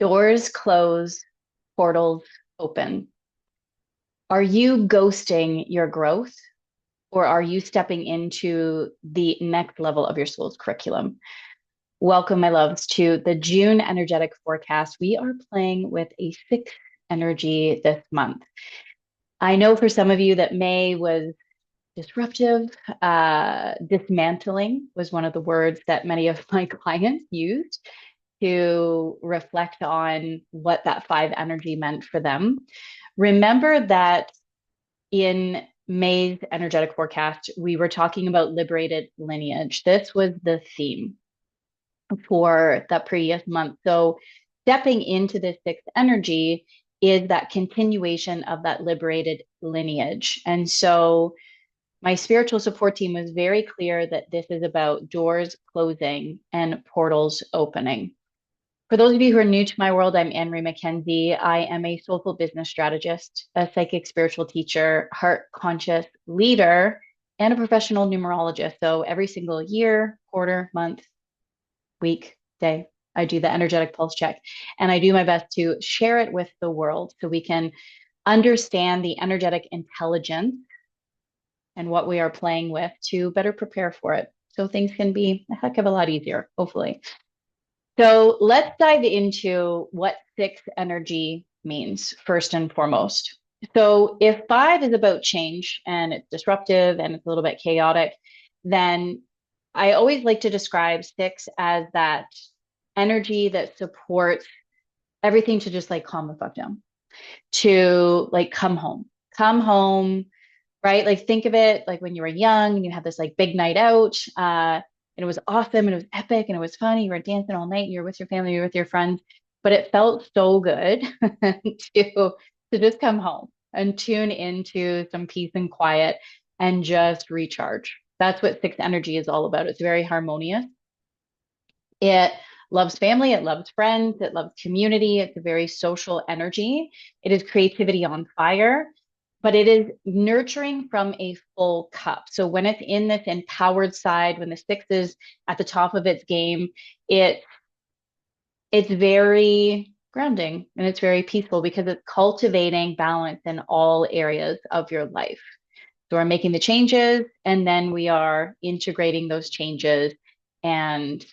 Doors close, portals open. Are you ghosting your growth or are you stepping into the next level of your soul's curriculum? Welcome, my loves, to the June energetic forecast. We are playing with a sixth energy this month. I know for some of you that May was disruptive. Dismantling was one of the words that many of my clients used to reflect on what that five energy meant for them. Remember that in May's energetic forecast, we were talking about liberated lineage. This was the theme for the previous month. So, stepping into the sixth energy is that continuation of that liberated lineage. And so, my spiritual support team was very clear that this is about doors closing and portals opening. For those of you who are new to my world, I'm Anne-Marie McKenzie. I am a soulful business strategist, a psychic spiritual teacher, heart conscious leader, and a professional numerologist. So every single year, quarter, month, week, day, I do the energetic pulse check. And I do my best to share it with the world so we can understand the energetic intelligence and what we are playing with to better prepare for it. So things can be a heck of a lot easier, hopefully. So let's dive into what sixth energy means first and foremost. So if five is about change and it's disruptive and it's a little bit chaotic, then I always like to describe six as that energy that supports everything to just like calm the fuck down, to like come home, right? Like think of it like when you were young and you had this like big night out, and it was awesome and it was epic and it was fun. You were dancing all night and you're with your family, you're with your friends, but it felt so good to just come home and tune into some peace and quiet and just recharge. That's what sixth energy is all about. It's very harmonious. It loves family, it loves friends, it loves community. It's a very social energy. It is creativity on fire, but it is nurturing from a full cup. So when it's in this empowered side, when the six is at the top of its game, it it's very grounding and it's very peaceful because it's cultivating balance in all areas of your life. So we're making the changes and then we are integrating those changes and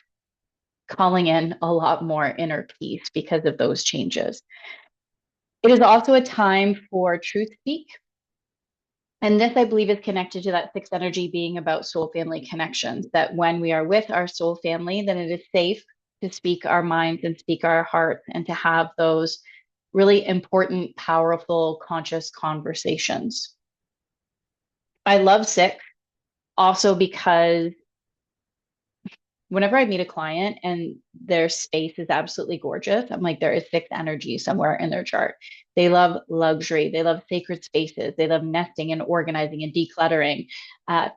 calling in a lot more inner peace because of those changes. It is also a time for truth speak. And this, I believe, is connected to that sixth energy being about soul family connections, that when we are with our soul family, then it is safe to speak our minds and speak our hearts and to have those really important, powerful, conscious conversations. I love six also because whenever I meet a client and their space is absolutely gorgeous, I'm like, there is sixth energy somewhere in their chart. They love luxury. They love sacred spaces. They love nesting and organizing and decluttering.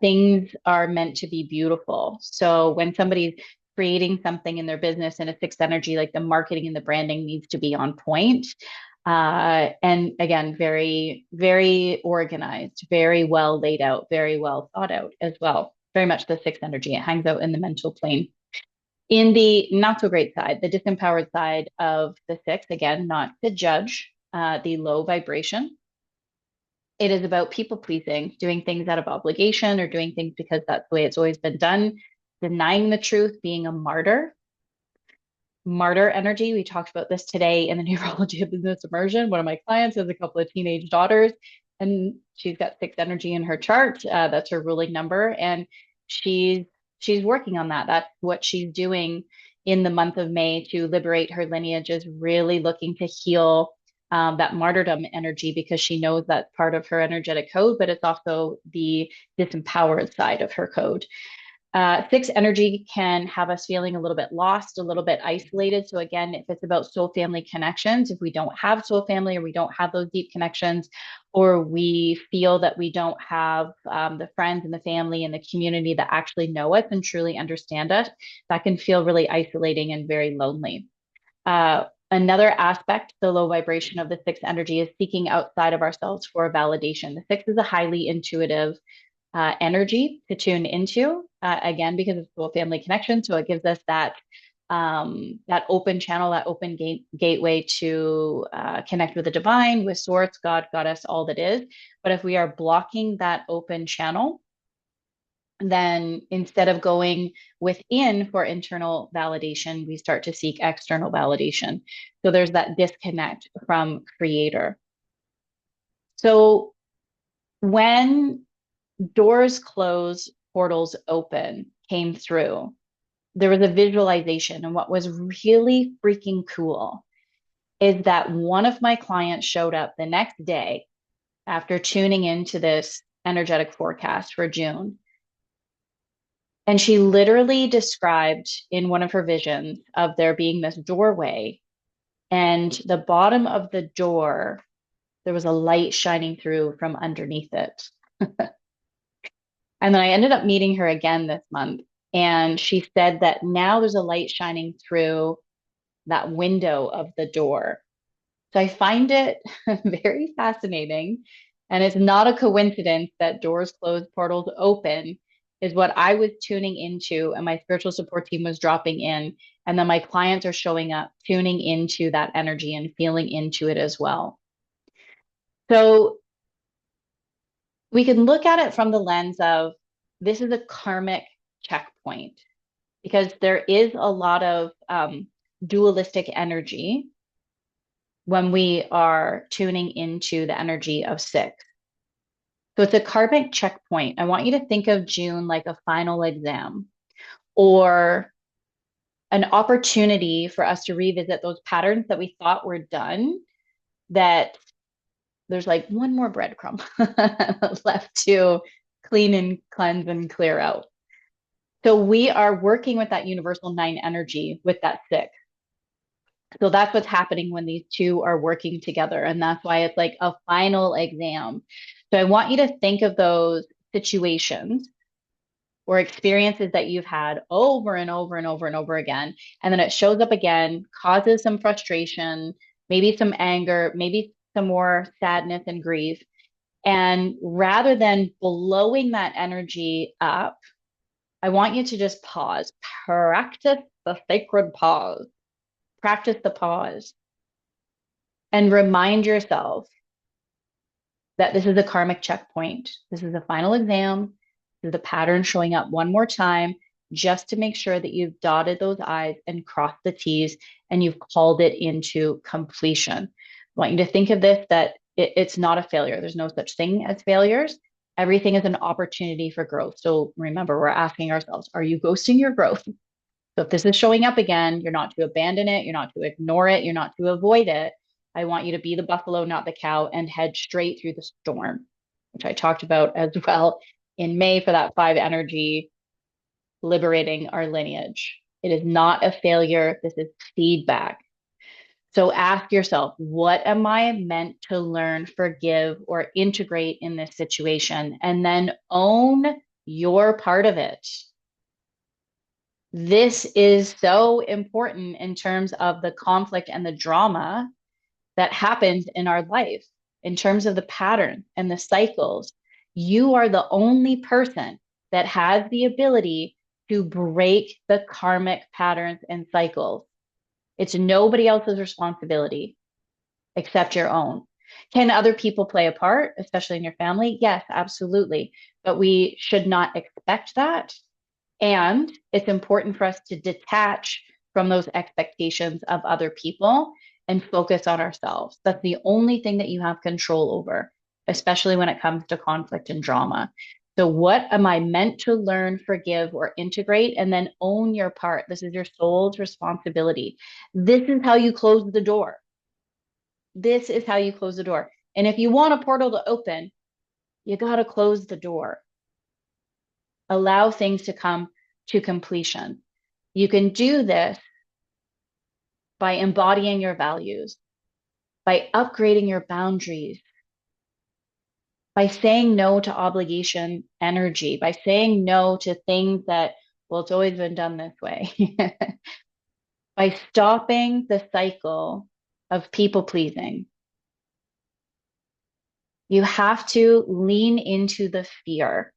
Things are meant to be beautiful. So when somebody's creating something in their business in a sixth energy, like the marketing and the branding needs to be on point. And again, very, very organized, very well laid out, very well thought out as well. Very much the sixth energy. It hangs out in the mental plane. In the not so great side, the disempowered side of the six, again, not to judge the low vibration. It is about people pleasing, doing things out of obligation or doing things because that's the way it's always been done, denying the truth, being a martyr. Martyr energy. We talked about this today in the Neurology of Business Immersion. One of my clients has a couple of teenage daughters, and she's got six energy in her chart. That's her ruling number, and she's she's working on that. That's what she's doing in the month of May to liberate her lineage. Is really looking to heal that martyrdom energy because she knows that's part of her energetic code, but it's also the disempowered side of her code. Six energy can have us feeling a little bit lost, a little bit isolated. So again, if it's about soul family connections, if we don't have soul family or we don't have those deep connections, or we feel that we don't have the friends and the family and the community that actually know us and truly understand us, that can feel really isolating and very lonely. Another aspect, the low vibration of the sixth energy is seeking outside of ourselves for validation. The six is a highly intuitive energy to tune into, again, because it's soul family connection. So it gives us that that open channel, that open gateway to connect with the divine, with source, God, goddess, all that is. But if we are blocking that open channel, then instead of going within for internal validation, we start to seek external validation. So there's that disconnect from creator. So when doors close, portals open came through, there was a visualization. And what was really freaking cool is that one of my clients showed up the next day after tuning into this energetic forecast for June. And she literally described in one of her visions of there being this doorway, and the bottom of the door, there was a light shining through from underneath it. And then I ended up meeting her again this month. And she said that now there's a light shining through that window of the door. So I find it very fascinating. And it's not a coincidence that doors close, portals open is what I was tuning into, and my spiritual support team was dropping in. And then my clients are showing up, tuning into that energy and feeling into it as well. So we can look at it from the lens of this is a karmic checkpoint because there is a lot of dualistic energy when we are tuning into the energy of six. So it's a karmic checkpoint. I want you to think of June like a final exam or an opportunity for us to revisit those patterns that we thought were done, that there's like one more breadcrumb left to clean and cleanse and clear out. So we are working with that universal nine energy with that six. So that's what's happening when these two are working together. And that's why it's like a final exam. So I want you to think of those situations or experiences that you've had over and over and over and over again. And then it shows up again, causes some frustration, maybe some anger, maybe some more sadness and grief. And rather than blowing that energy up, I want you to just pause, practice the sacred pause, practice the pause, and remind yourself that this is a karmic checkpoint. This is the final exam. This is the pattern showing up one more time, just to make sure that you've dotted those I's and crossed the T's and you've called it into completion. I want you to think of this, that it's not a failure. There's no such thing as failures. Everything is an opportunity for growth. So remember, we're asking ourselves, are you ghosting your growth? So if this is showing up again, you're not to abandon it, you're not to ignore it, you're not to avoid it. I want you to be the buffalo, not the cow, and head straight through the storm, which I talked about as well in May for that five energy, liberating our lineage. It is not a failure. This is feedback. So ask yourself, what am I meant to learn, forgive, or integrate in this situation? And then own your part of it. This is so important in terms of the conflict and the drama that happens in our life, in terms of the pattern and the cycles. You are the only person that has the ability to break the karmic patterns and cycles. It's nobody else's responsibility except your own. Can other people play a part, especially in your family? Yes, absolutely. But we should not expect that. And it's important for us to detach from those expectations of other people and focus on ourselves. That's the only thing that you have control over, especially when it comes to conflict and drama. So, what am I meant to learn, forgive, or integrate? And then own your part. This is your soul's responsibility. This is how you close the door. This is how you close the door. And if you want a portal to open, you got to close the door. Allow things to come to completion. You can do this by embodying your values, by upgrading your boundaries, by saying no to obligation energy, by saying no to things that, well, it's always been done this way, by stopping the cycle of people pleasing. You have to lean into the fear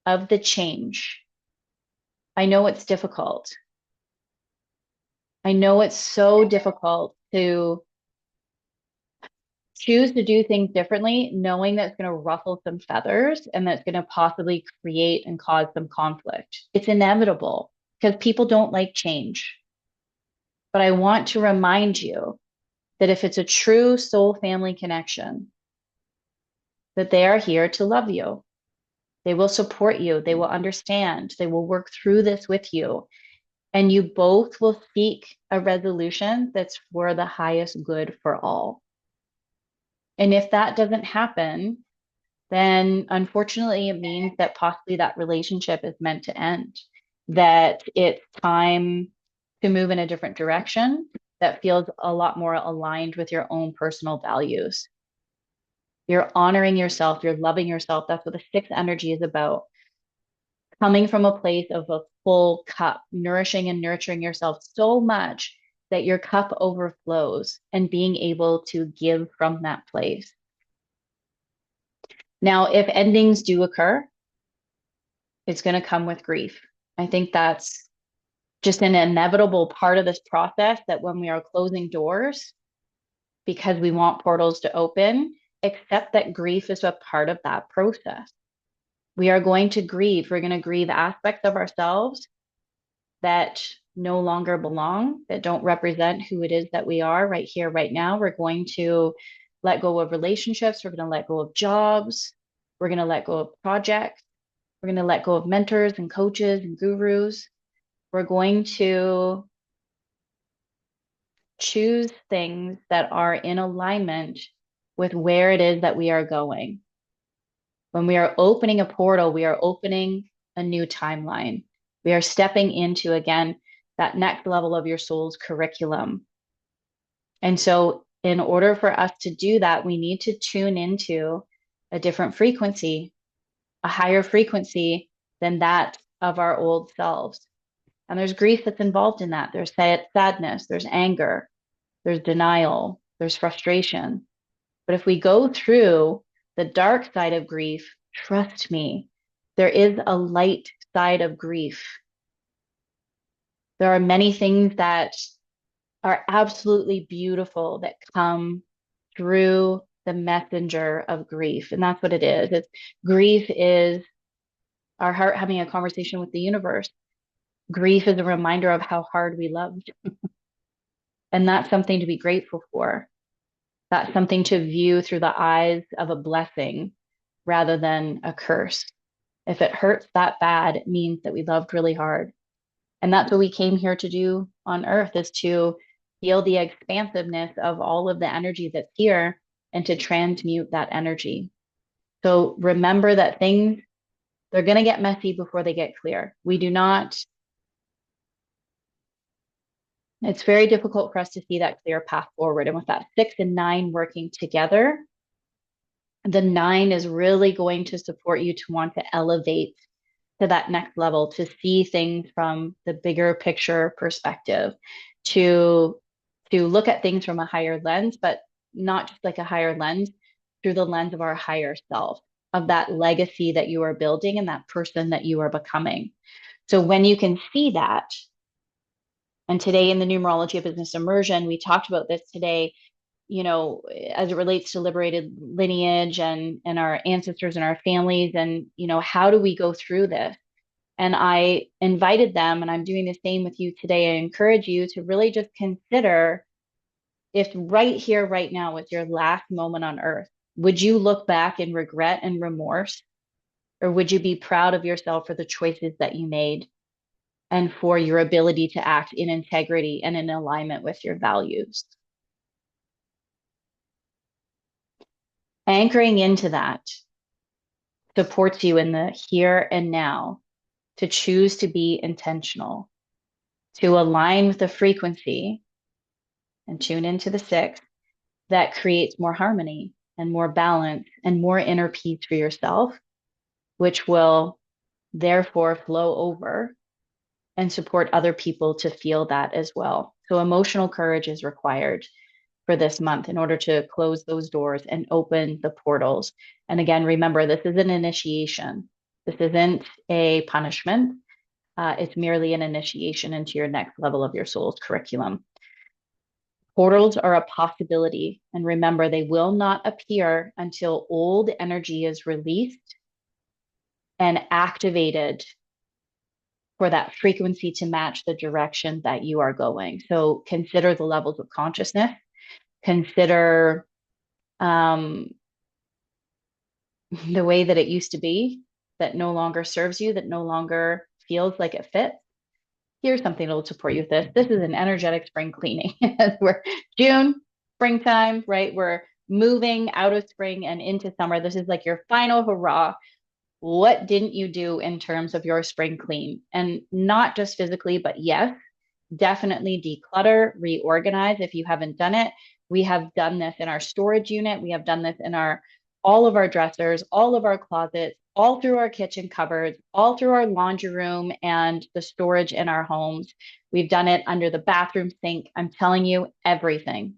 of the change. I know it's difficult. I know it's so difficult to choose to do things differently, knowing that's going to ruffle some feathers and that's going to possibly create and cause some conflict. It's inevitable because people don't like change. But I want to remind you that if it's a true soul family connection, that they are here to love you. They will support you. They will understand. They will work through this with you. And you both will seek a resolution that's for the highest good for all. And if that doesn't happen, then unfortunately it means that possibly that relationship is meant to end, that it's time to move in a different direction that feels a lot more aligned with your own personal values. You're honoring yourself, you're loving yourself. That's what the sixth energy is about. Coming from a place of a full cup, nourishing and nurturing yourself so much that your cup overflows and being able to give from that place. Now, if endings do occur, it's going to come with grief. I think that's just an inevitable part of this process that when we are closing doors, because we want portals to open, accept that grief is a part of that process. We are going to grieve. We're going to grieve aspects of ourselves that no longer belong, that don't represent who it is that we are right here, right now. We're going to let go of relationships. We're going to let go of jobs. We're going to let go of projects. We're going to let go of mentors and coaches and gurus. We're going to choose things that are in alignment with where it is that we are going. When we are opening a portal, we are opening a new timeline. We are stepping into, again, that next level of your soul's curriculum. And so, in order for us to do that, we need to tune into a different frequency, a higher frequency than that of our old selves. And there's grief that's involved in that. There's sadness, there's anger, there's denial, there's frustration. But if we go through the dark side of grief, trust me, there is a light side of grief. There are many things that are absolutely beautiful that come through the messenger of grief. And that's what it is. Grief is our heart having a conversation with the universe. Grief is a reminder of how hard we loved. And that's something to be grateful for. That's something to view through the eyes of a blessing rather than a curse. If it hurts that bad, it means that we loved really hard. And that's what we came here to do on earth, is to feel the expansiveness of all of the energy that's here and to transmute that energy. So remember that things, they're going to get messy before they get clear. We do not, it's very difficult for us to see that clear path forward. And with that 6 and 9 working together, the 9 is really going to support you to want to elevate to that next level, to see things from the bigger picture perspective, to look at things from a higher lens, but not just like a higher lens, through the lens of our higher self, of that legacy that you are building and that person that you are becoming. So when you can see that, and today in the numerology of business immersion, we talked about this today, you know, as it relates to liberated lineage and our ancestors and our families, and, you know, how do we go through this? And I invited them, and I'm doing the same with you today. I encourage you to really just consider, if right here, right now was your last moment on earth, would you look back in regret and remorse? Or would you be proud of yourself for the choices that you made and for your ability to act in integrity and in alignment with your values? Anchoring into that supports you in the here and now to choose to be intentional, to align with the frequency and tune into the 6 that creates more harmony and more balance and more inner peace for yourself, which will therefore flow over and support other people to feel that as well. So emotional courage is required for this month in order to close those doors and open the portals. And again, remember, this is an initiation. This isn't a punishment. It's merely an initiation into your next level of your soul's curriculum. Portals are a possibility. And remember, they will not appear until old energy is released and activated for that frequency to match the direction that you are going. So consider the levels of consciousness, consider um, the way that it used to be that no longer serves you, that no longer feels like it fits. Here's something that will support you with this. This is an energetic spring cleaning. We're June, springtime, right? We're moving out of spring and into summer. This is like your final hurrah. What didn't you do in terms of your spring clean? And not just physically, but yes, definitely declutter, reorganize if you haven't done it. We have done this in our storage unit. We have done this in our all of our dressers, all of our closets, all through our kitchen cupboards, all through our laundry room and the storage in our homes. We've done it under the bathroom sink. I'm telling you, everything.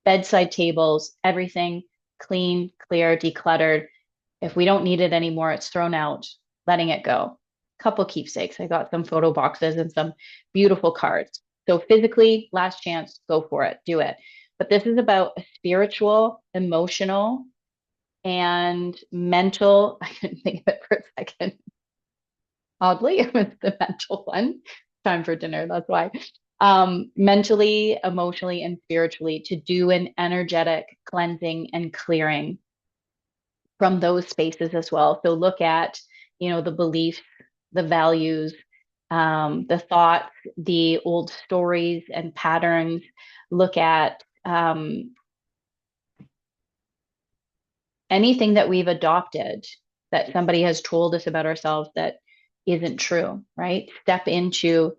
Bedside tables, everything clean, clear, decluttered. If we don't need it anymore, it's thrown out, letting it go. Couple keepsakes. I got some photo boxes and some beautiful cards. So physically, last chance, go for it, do it. But this is about a spiritual, emotional, and mental. I couldn't think of it for a second. Oddly, it was the mental one. Time for dinner, that's why. Mentally, emotionally, and spiritually to do an energetic cleansing and clearing from those spaces as well. So look at, the beliefs, the values, the thoughts, the old stories and patterns. Look at anything that we've adopted that somebody has told us about ourselves that isn't true, right? Step into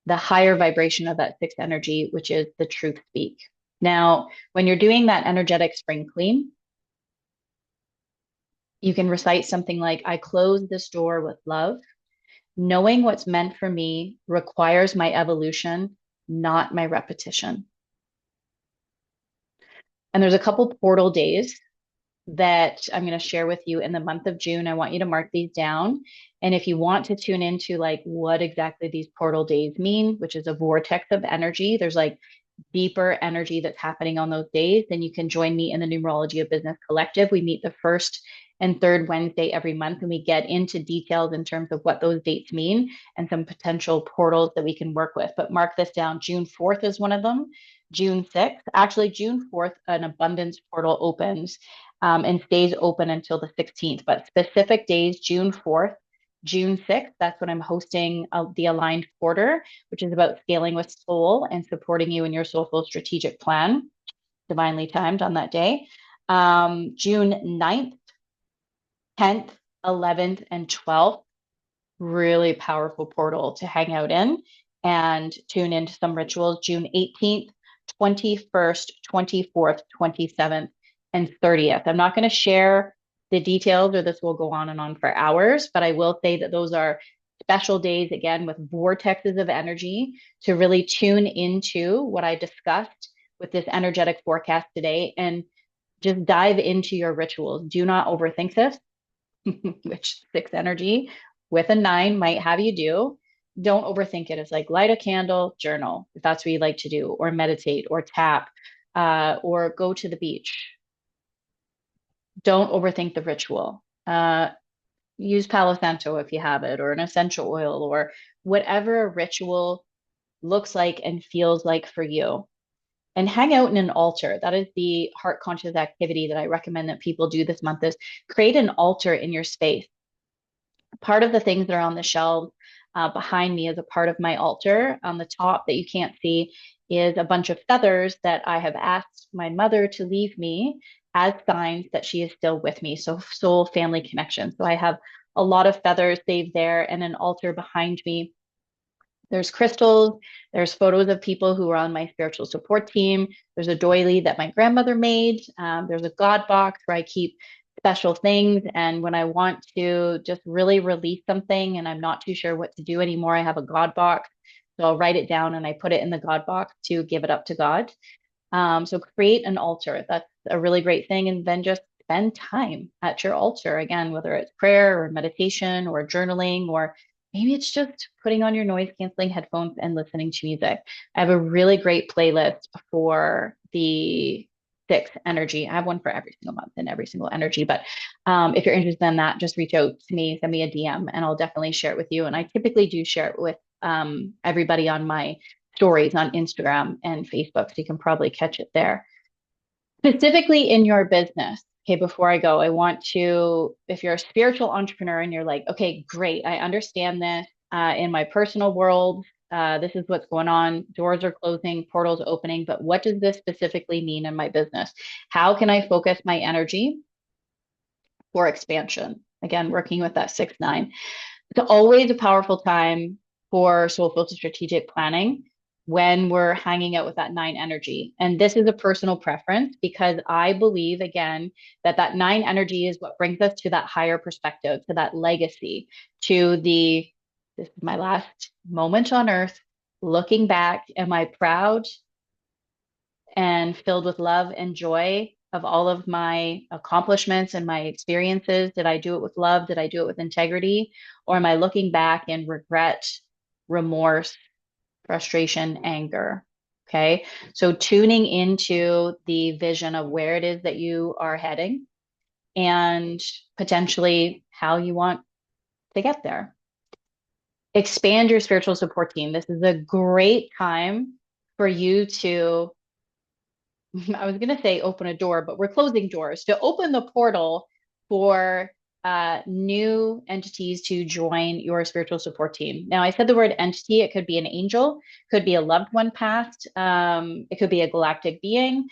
the higher vibration of that sixth energy, which is the truth speak. Now, when you're doing that energetic spring clean, you can recite something like, I close this door with love. Knowing what's meant for me requires my evolution, not my repetition. And there's a couple portal days that I'm going to share with you in the month of June. I want you to mark these down. And if you want to tune into like what exactly these portal days mean, which is a vortex of energy, there's like deeper energy that's happening on those days, then you can join me in the Numerology of Business Collective. We meet the first and third Wednesday every month, and we get into details in terms of what those dates mean and some potential portals that we can work with. But mark this down. June 4th is one of them. June 6th, actually, June 4th, an abundance portal opens and stays open until the 16th. But specific days, June 4th, June 6th, that's when I'm hosting the Aligned Quarter, which is about scaling with soul and supporting you in your soulful strategic plan, divinely timed on that day. June 9th, 10th, 11th, and 12th, really powerful portal to hang out in and tune into some rituals. June 18th, 21st, 24th, 27th, and 30th. I'm not going to share the details or this will go on and on for hours, but I will say that those are special days again with vortexes of energy to really tune into what I discussed with this energetic forecast today and just dive into your rituals. Do not overthink this, which six energy with a nine might have you do. Don't overthink it. It's like light a candle, journal, if that's what you like to do, or meditate, or tap, or go to the beach. Don't overthink the ritual. Use Palo Santo if you have it, or an essential oil, or whatever a ritual looks like and feels like for you. And hang out in an altar. That is the heart conscious activity that I recommend that people do this month is create an altar in your space. Part of the things that are on the shelves behind me is a part of my altar. On the top that you can't see is a bunch of feathers that I have asked my mother to leave me as signs that she is still with me. So soul family connection. So I have a lot of feathers saved there and an altar behind me. There's crystals, there's photos of people who are on my spiritual support team. There's a doily that my grandmother made. There's a God box where I keep special things. And when I want to just really release something and I'm not too sure what to do anymore, I have a God box. So I'll write it down and I put it in the God box to give it up to God. So create an altar. That's a really great thing. And then just spend time at your altar again, whether it's prayer or meditation or journaling or maybe it's just putting on your noise canceling headphones and listening to music. I have a really great playlist for the six energy. I have one for every single month and every single energy. But if you're interested in that, just reach out to me, send me a DM, and I'll definitely share it with you. And I typically do share it with everybody on my stories on Instagram and Facebook. So you can probably catch it there. Specifically in your business, okay, before I go, I want to, if you're a spiritual entrepreneur and you're like, okay, great, I understand this. In my personal world, this is what's going on. Doors are closing, portals opening, but what does this specifically mean in my business? How can I focus my energy for expansion? Again, working with that 6-9. It's always a powerful time for soulful strategic planning when we're hanging out with that 9 energy. And this is a personal preference because I believe, again, that that 9 energy is what brings us to that higher perspective, to that legacy, to the, this is my last moment on earth. Looking back, am I proud and filled with love and joy of all of my accomplishments and my experiences? Did I do it with love? Did I do it with integrity? Or am I looking back in regret, remorse, frustration, anger? Okay. So tuning into the vision of where it is that you are heading and potentially how you want to get there. Expand your spiritual support team. This is a great time for you to I was going to say open a door, but we're closing doors to open the portal for new entities to join your spiritual support team. Now, I said the word entity. It could be an angel, could be a loved one past, it could be a galactic being.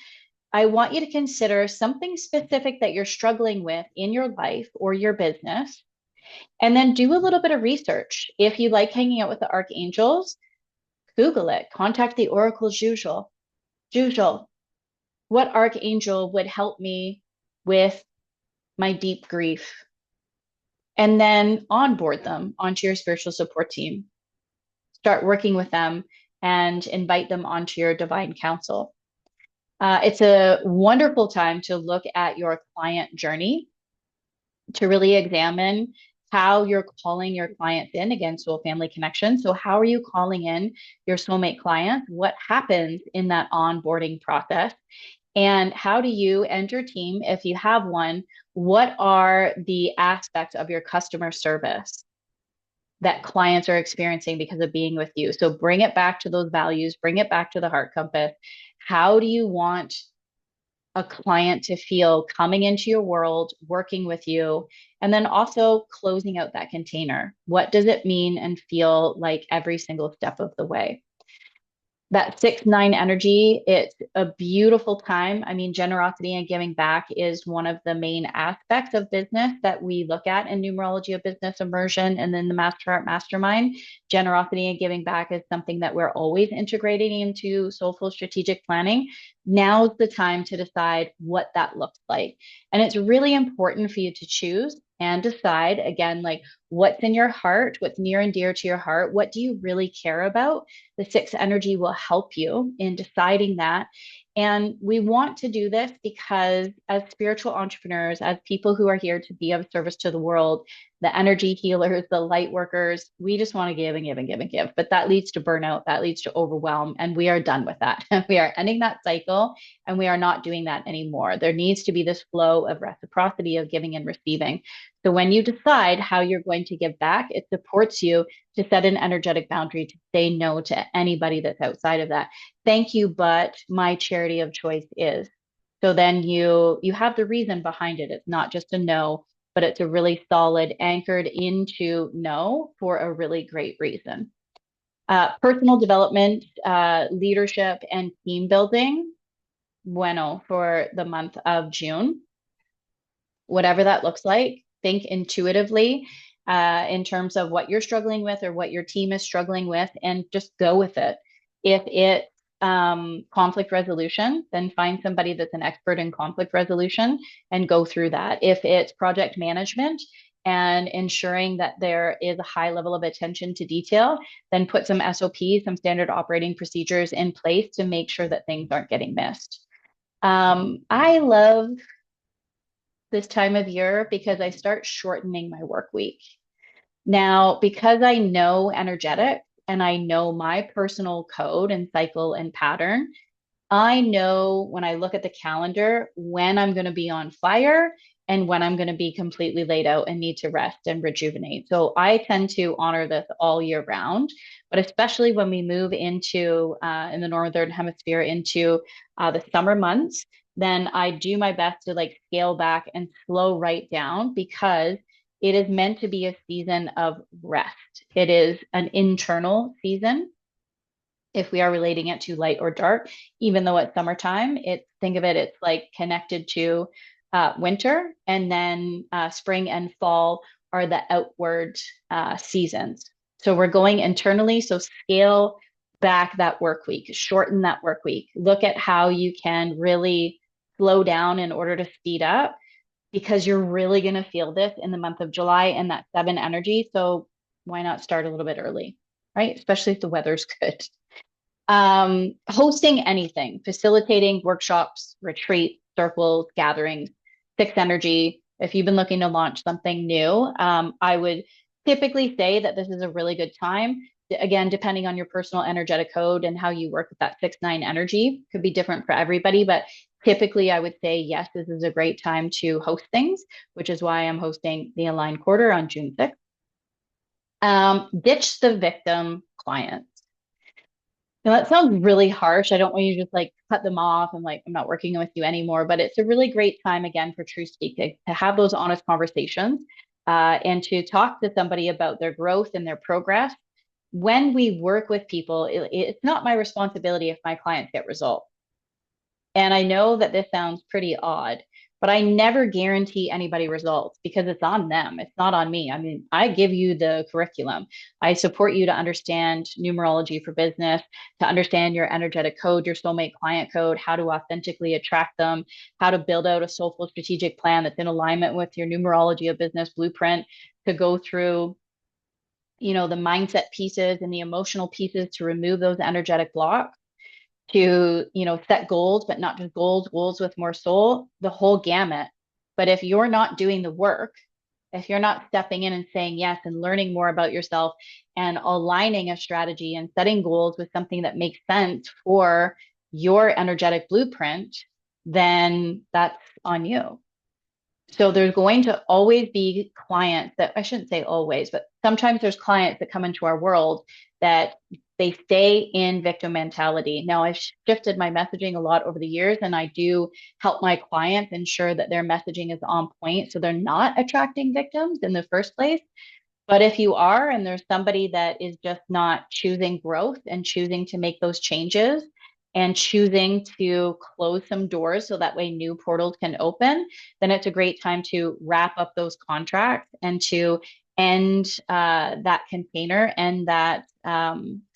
I want you to consider something specific that you're struggling with in your life or your business, and then do a little bit of research. If you like hanging out with the archangels, Google it, contact the Oracle Jujul. Jujul, what archangel would help me with my deep grief? And then onboard them onto your spiritual support team. Start working with them and invite them onto your divine council. It's a wonderful time to look at your client journey, to really examine how you're calling your clients in, again, soul family connection. So, how are you calling in your soulmate clients? What happens in that onboarding process? And how do you and your team, if you have one, what are the aspects of your customer service that clients are experiencing because of being with you? So bring it back to those values, bring it back to the heart compass. How do you want a client to feel coming into your world, working with you, and then also closing out that container? What does it mean and feel like every single step of the way? That 6-9 energy, it's a beautiful time. I mean, generosity and giving back is one of the main aspects of business that we look at in numerology of business immersion and then the Master Heart Mastermind. Generosity and giving back is something that we're always integrating into soulful strategic planning. Now's the time to decide what that looks like. And it's really important for you to choose and decide again, like what's in your heart, what's near and dear to your heart, what do you really care about? The 6 energy will help you in deciding that. And we want to do this because, as spiritual entrepreneurs, as people who are here to be of service to the world, the energy healers, the light workers, we just want to give and give and give and give. But that leads to burnout, that leads to overwhelm. And we are done with that. We are ending that cycle and we are not doing that anymore. There needs to be this flow of reciprocity of giving and receiving. So when you decide how you're going to give back, it supports you to set an energetic boundary to say no to anybody that's outside of that. Thank you, but my charity of choice is. So then you have the reason behind it. It's not just a no, but it's a really solid anchored into no for a really great reason. Personal development, leadership, and team building, bueno, for the month of June. Whatever that looks like, think intuitively in terms of what you're struggling with or what your team is struggling with, and just go with it. If it's conflict resolution, then find somebody that's an expert in conflict resolution and go through that. If it's project management and ensuring that there is a high level of attention to detail, then put some SOPs, some standard operating procedures in place to make sure that things aren't getting missed. I love this time of year because I start shortening my work week. Now, because I know energetic and I know my personal code and cycle and pattern, I know when I look at the calendar when I'm going to be on fire and when I'm going to be completely laid out and need to rest and rejuvenate. So I tend to honor this all year round, but especially when we move into in the northern hemisphere into the summer months, then I do my best to like scale back and slow right down because it is meant to be a season of rest. It is an internal season if we are relating it to light or dark, even though it's summertime, it's think of it, it's like connected to winter, and then spring and fall are the outward seasons. So we're going internally. So scale back that work week, shorten that work week. Look at how you can really slow down in order to speed up because you're really going to feel this in the month of July and that seven energy. So why not start a little bit early, right? Especially if the weather's good. Hosting anything, facilitating workshops, retreats, circles, gatherings, sixth energy. If you've been looking to launch something new, I would typically say that this is a really good time. Again, depending on your personal energetic code and how you work with that 6-9 energy, could be different for everybody. But typically, I would say, yes, this is a great time to host things, which is why I'm hosting the Aligned Quarter on June 6th. Ditch the victim client. Now that sounds really harsh. I don't want you to just like cut them off and like, I'm not working with you anymore, but it's a really great time again for true speaking to have those honest conversations and to talk to somebody about their growth and their progress. When we work with people, it's not my responsibility if my clients get results. And I know that this sounds pretty odd, but I never guarantee anybody results because it's on them. It's not on me. I mean, I give you the curriculum. I support you to understand numerology for business, to understand your energetic code, your soulmate client code, how to authentically attract them, how to build out a soulful strategic plan that's in alignment with your numerology of business blueprint, to go through, the mindset pieces and the emotional pieces to remove those energetic blocks, to set goals, but not just goals with more soul, the whole gamut. But if you're not doing the work, if you're not stepping in and saying yes and learning more about yourself and aligning a strategy and setting goals with something that makes sense for your energetic blueprint, then that's on you. So there's going to always be clients that, I shouldn't say always, but sometimes there's clients that come into our world that they stay in victim mentality. Now, I've shifted my messaging a lot over the years, and I do help my clients ensure that their messaging is on point so they're not attracting victims in the first place. But if you are, and there's somebody that is just not choosing growth and choosing to make those changes and choosing to close some doors so that way new portals can open, then it's a great time to wrap up those contracts and to end that container and that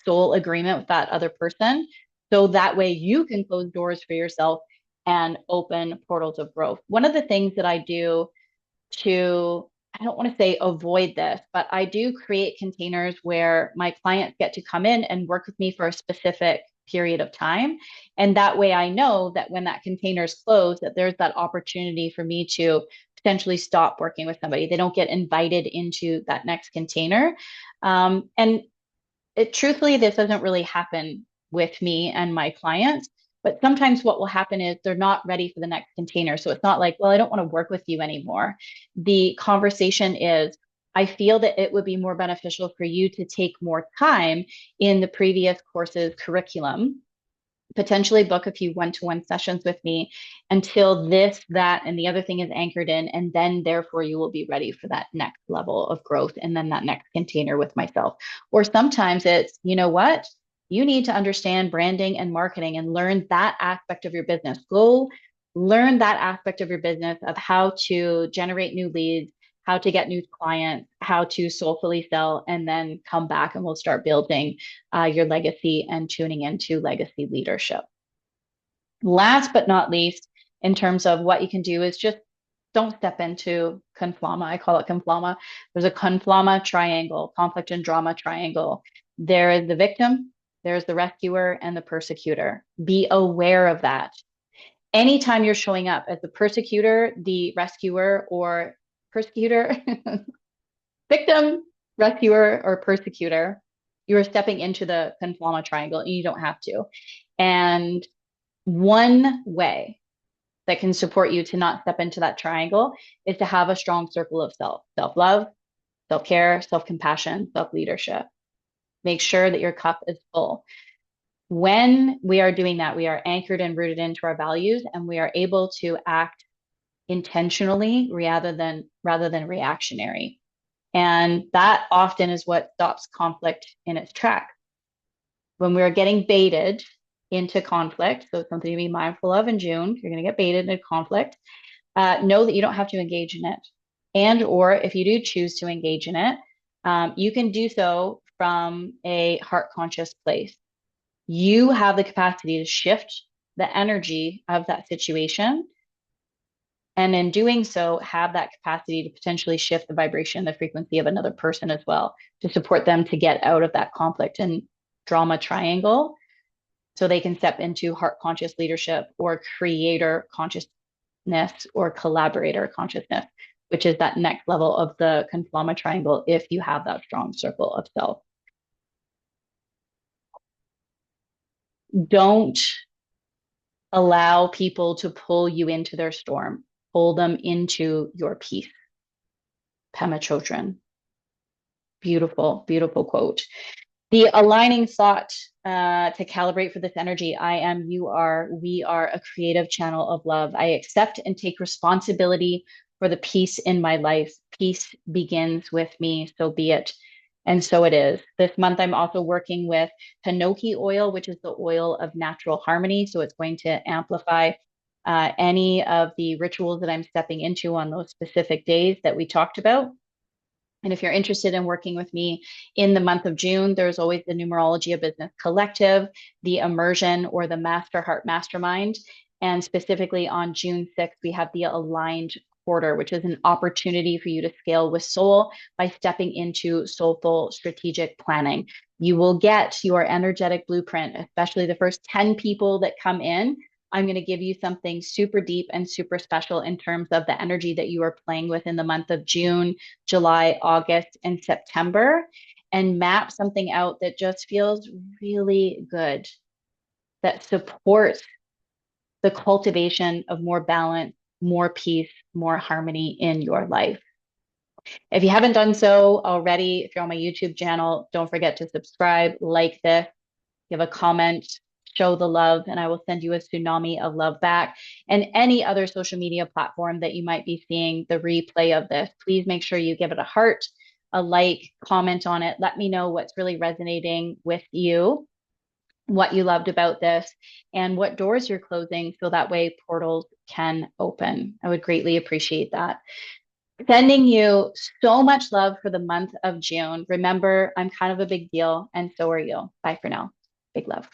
soul agreement with that other person. So that way you can close doors for yourself and open portals of growth. One of the things that I do to, I don't want to say avoid this, but I do create containers where my clients get to come in and work with me for a specific period of time. And that way I know that when that container is closed, that there's that opportunity for me to potentially stop working with somebody. They don't get invited into that next container. And truthfully, this doesn't really happen with me and my clients. But sometimes what will happen is they're not ready for the next container. So it's not like, well, I don't want to work with you anymore. The conversation is, I feel that it would be more beneficial for you to take more time in the previous course's curriculum, potentially book a few one-to-one sessions with me until this, that, and the other thing is anchored in. And then therefore you will be ready for that next level of growth and then that next container with myself. Or sometimes it's, you know what? You need to understand branding and marketing and learn that aspect of your business. Go learn that aspect of your business of how to generate new leads, how to get new clients, how to soulfully sell, and then come back and we'll start building your legacy and tuning into legacy leadership. Last but not least, in terms of what you can do, is just don't step into conflama. I call it conflama. There's a conflama triangle, conflict and drama triangle. There is the victim, there's the rescuer, and the persecutor. Be aware of that. Anytime you're showing up as the persecutor, the rescuer, or persecutor, victim, rescuer or persecutor, you are stepping into the conflama triangle and you don't have to. And one way that can support you to not step into that triangle is to have a strong circle of self love, self care, self compassion, self leadership. Make sure that your cup is full. When we are doing that, we are anchored and rooted into our values and we are able to act intentionally rather than reactionary. And that often is what stops conflict in its track. When we're getting baited into conflict, so it's something to be mindful of in June, you're going to get baited into conflict, know that you don't have to engage in it. And or if you do choose to engage in it, you can do so from a heart conscious place. You have the capacity to shift the energy of that situation. And in doing so, have that capacity to potentially shift the vibration, the frequency of another person as well, to support them to get out of that conflict and drama triangle so they can step into heart conscious leadership or creator consciousness or collaborator consciousness, which is that next level of the conflama triangle if you have that strong circle of self. Don't allow people to pull you into their storm. Pull them into your peace. Pema Chodron. Beautiful, beautiful quote. The aligning thought to calibrate for this energy: I am, you are, we are a creative channel of love. I accept and take responsibility for the peace in my life. Peace begins with me, so be it. And so it is. This month, I'm also working with Hinoki oil, which is the oil of natural harmony. So it's going to amplify any of the rituals that I'm stepping into on those specific days that we talked about. And if you're interested in working with me in the month of June, there's always the Numerology of Business Collective, the Immersion, or the Master Heart Mastermind. And specifically on June 6th, we have the Aligned Quarter, which is an opportunity for you to scale with soul by stepping into soulful strategic planning. You will get your energetic blueprint, especially the first 10 people that come in. I'm going to give you something super deep and super special in terms of the energy that you are playing with in the month of June, July, August, and September, and map something out that just feels really good, that supports the cultivation of more balance, more peace, more harmony in your life. If you haven't done so already, if you're on my YouTube channel, don't forget to subscribe, like this, give a comment, show the love, and I will send you a tsunami of love back. And any other social media platform that you might be seeing the replay of this, please make sure you give it a heart, a like, comment on it. Let me know what's really resonating with you, what you loved about this, and what doors you're closing so that way portals can open. I would greatly appreciate that. Sending you so much love for the month of June. Remember, I'm kind of a big deal, and so are you. Bye for now. Big love.